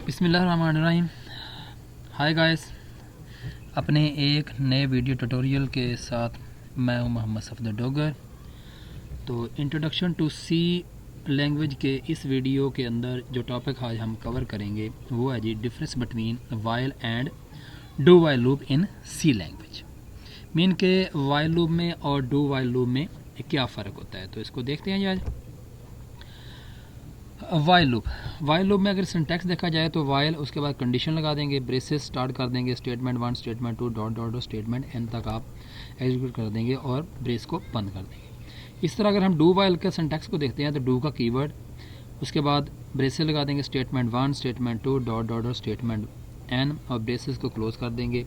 बिस्मिल्लाहिर्रहमानिर्रहीम। Hi guys, अपने एक नए वीडियो ट्यूटोरियल के साथ मैं हूं मोहम्मद सफदर डोगर। तो इंट्रोडक्शन टू सी लैंग्वेज के इस वीडियो के अंदर जो टॉपिक आज हम कवर करेंगे वो है जी difference between while and do while loop in C language. Mean के वाइल लूप में और डू वाइल लूप में क्या फ़र्क होता है, तो इसको देखते हैं जी आज। वाइल लूप में अगर सिंटैक्स देखा जाए तो वाइल, उसके बाद कंडीशन लगा देंगे, ब्रेसेस स्टार्ट कर देंगे, statement 1 statement 2 dot dot dot statement N तक आप एग्जीक्यूट कर देंगे और ब्रेस को बंद कर देंगे। इस तरह अगर हम डू वाइल का सिंटैक्स को देखते हैं तो डू का कीवर्ड, उसके बाद ब्रेसेस लगा देंगे, statement 1 statement 2 dot dot dot statement N और ब्रेसेस को क्लोज कर देंगे,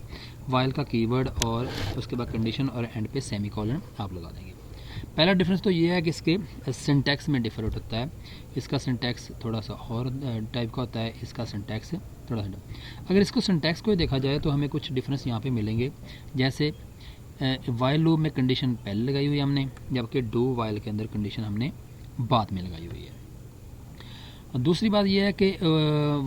वाइल का कीवर्ड और उसके बाद कंडीशन और एंड पे सेमीकोलन आप लगा देंगे। पहला डिफरेंस तो ये है कि इसके सिंटैक्स में डिफरेंट होता है। इसका सिंटैक्स थोड़ा सा और टाइप का होता है, इसका सिंटैक्स थोड़ा सा। अगर इसको सिंटैक्स को देखा जाए तो हमें कुछ डिफरेंस यहाँ पे मिलेंगे। जैसे वाइल लूप में कंडीशन पहले लगाई हुई है हमने, जबकि डू वाइल के अंदर कंडीशन हमने बाद में लगाई हुई है। और दूसरी बात यह है कि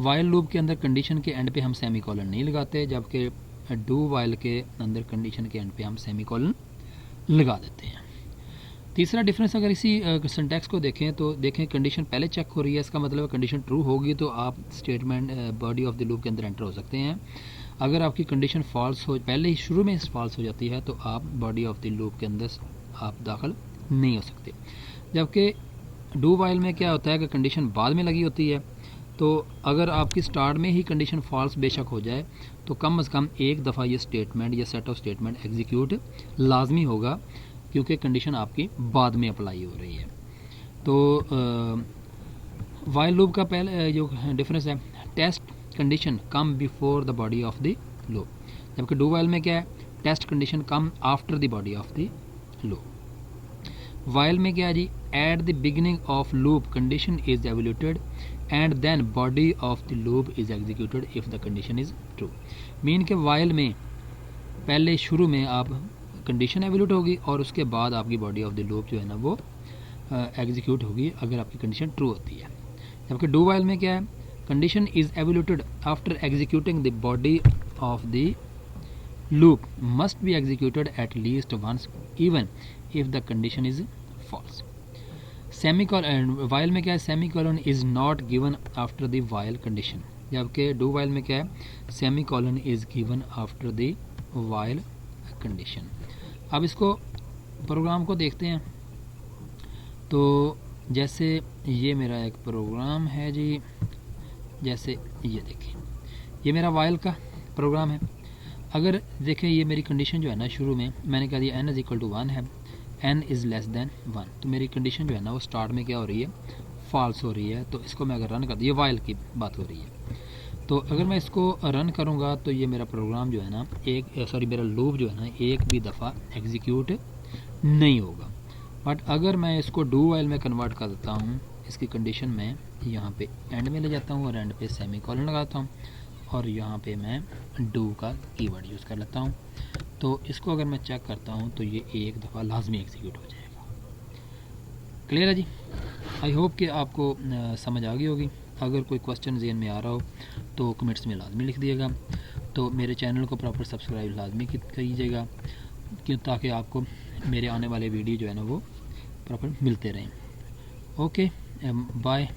वाइल लूप के अंदर कंडीशन के एंड पे हम सेमीकोलन नहीं लगाते, जबकि डू वाइल के अंदर कंडीशन के एंड पे हम सेमीकोलन लगा देते हैं। तीसरा डिफरेंस अगर इसी सिंटैक्स को देखें तो देखें कंडीशन पहले चेक हो रही है, इसका मतलब कंडीशन ट्रू होगी तो आप statement body of the loop के अंदर एंटर हो सकते हैं। अगर आपकी कंडीशन फॉल्स हो, पहले ही शुरू में फॉल्स हो जाती है, तो आप बॉडी ऑफ द लूप के अंदर आप दाखिल नहीं हो सकते। जबकि डू वाइल में क्या होता है कि कंडीशन बाद में लगी होती है, तो अगर आपकी स्टार्ट में ही कंडीशन फॉल्स बेशक हो जाए तो कम से कम एक दफ़ा ये स्टेटमेंट या सेट ऑफ स्टेटमेंट एग्जीक्यूट लाजमी होगा, क्योंकि कंडीशन आपकी बाद में अप्लाई हो रही है। तो वाइल लूप का पहले जो डिफरेंस है, test condition come before the body of the loop, जबकि डू वाइल में क्या है, test condition come after the body of the loop. While में क्या है जी, at the beginning of loop condition is evaluated and then body of the loop is executed if the condition is true. Mean के while में पहले शुरू में आप कंडीशन एवल्यूट होगी और उसके बाद आपकी बॉडी ऑफ द लूप जो है ना वो एग्जीक्यूट होगी अगर आपकी कंडीशन ट्रू होती है। जबकि डू वाइल में क्या है, condition is evaluated after executing the body of the loop must be executed at least once even if the condition is false. Semicolon while में क्या है, semicolon is not given after the while condition, जबकि do while में क्या है, semicolon is given after the while condition. अब इसको programme को देखते हैं। तो जैसे ये मेरा एक प्रोग्राम है जी, जैसे ये देखें, ये मेरा वाइल का प्रोग्राम है। अगर देखें ये मेरी कंडीशन जो है ना, शुरू में मैंने कहा दिया n इज इक्वल टू 1 है, n इज़ लेस दैन 1, तो मेरी कंडीशन जो है ना वो स्टार्ट में क्या हो रही है, फॉल्स हो रही है। तो इसको मैं अगर रन कर दूँ, ये वाइल की बात हो रही है, तो अगर मैं इसको रन करूँगा तो ये मेरा प्रोग्राम जो है ना मेरा लूप जो है ना एक भी दफ़ा एग्जीक्यूट नहीं होगा। बट अगर मैं इसको डू वाइल में कन्वर्ट कर देता हूँ, इसकी कंडीशन में यहाँ पे एंड में ले जाता हूँ और एंड पे सेमीकोलन लगाता हूँ और यहाँ पे मैं डू का कीवर्ड यूज़ कर लेता हूँ, तो इसको अगर मैं चेक करता हूँ तो ये एक दफ़ा लाजमी एग्जीक्यूट हो जाएगा। क्लियर है जी? आई होप कि आपको समझ आ गई होगी। अगर कोई क्वेश्चन ज़हन में आ रहा हो तो कमेंट्स में लाजमी लिख दिएगा। तो मेरे चैनल को प्रॉपर सब्सक्राइब लाजमी कीजिएगा, क्यों, ताकि आपको मेरे आने वाले वीडियो जो है ना वो प्रॉपर मिलते रहें। Okay, bye.